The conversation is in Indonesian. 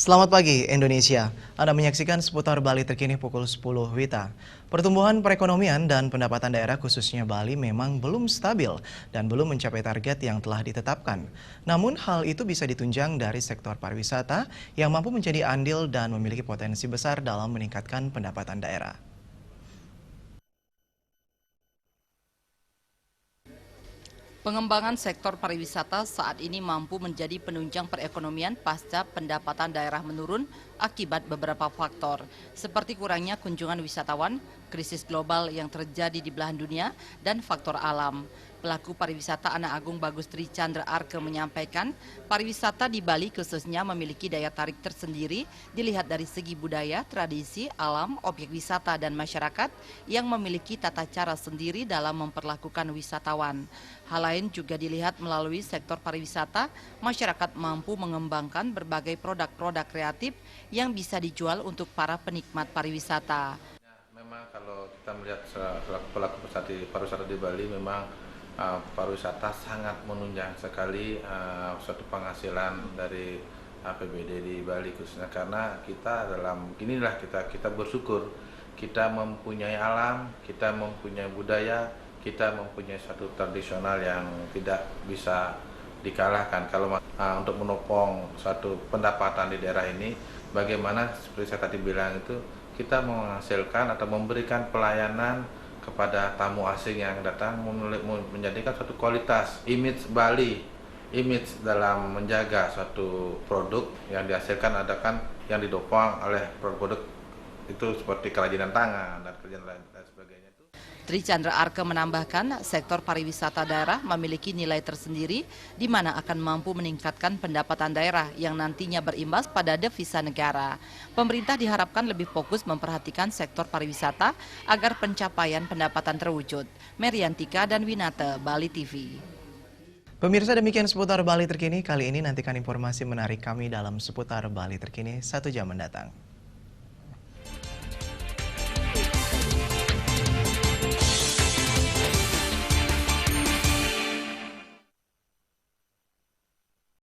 Selamat pagi Indonesia, Anda menyaksikan seputar Bali terkini pukul 10 WITA. Pertumbuhan perekonomian dan pendapatan daerah khususnya Bali memang belum stabil dan belum mencapai target yang telah ditetapkan. Namun hal itu bisa ditunjang dari sektor pariwisata yang mampu menjadi andil dan memiliki potensi besar dalam meningkatkan pendapatan daerah. Pengembangan sektor pariwisata saat ini mampu menjadi penunjang perekonomian pasca pendapatan daerah menurun akibat beberapa faktor, seperti kurangnya kunjungan wisatawan, krisis global yang terjadi di belahan dunia, dan faktor alam. Pelaku pariwisata Anak Agung Bagus Tri Chandra Arke menyampaikan, pariwisata di Bali khususnya memiliki daya tarik tersendiri dilihat dari segi budaya, tradisi, alam, objek wisata, dan masyarakat yang memiliki tata cara sendiri dalam memperlakukan wisatawan. Hal lain juga dilihat melalui sektor pariwisata, masyarakat mampu mengembangkan berbagai produk-produk kreatif yang bisa dijual untuk para penikmat pariwisata. Memang kalau kita melihat selaku pelaku pariwisata di Bali, memang pariwisata sangat menunjang sekali suatu penghasilan dari APBD di Bali khususnya, karena kita kita bersyukur kita mempunyai alam, kita mempunyai budaya, kita mempunyai satu tradisional yang tidak bisa dikalahkan. Kalau untuk menopang suatu pendapatan di daerah ini, bagaimana seperti saya tadi bilang itu, kita menghasilkan atau memberikan pelayanan kepada tamu asing yang datang, menjadikan suatu kualitas image Bali, image dalam menjaga suatu produk yang dihasilkan, ada kan yang didopang oleh produk itu seperti kerajinan tangan dan kerjaan lain dan sebagainya. Tri Chandra Arke menambahkan, sektor pariwisata daerah memiliki nilai tersendiri di mana akan mampu meningkatkan pendapatan daerah yang nantinya berimbas pada devisa negara. Pemerintah diharapkan lebih fokus memperhatikan sektor pariwisata agar pencapaian pendapatan terwujud. Meriantika dan Winate, Bali TV. Pemirsa, demikian seputar Bali terkini. Kali ini nantikan informasi menarik kami dalam seputar Bali terkini 1 jam mendatang.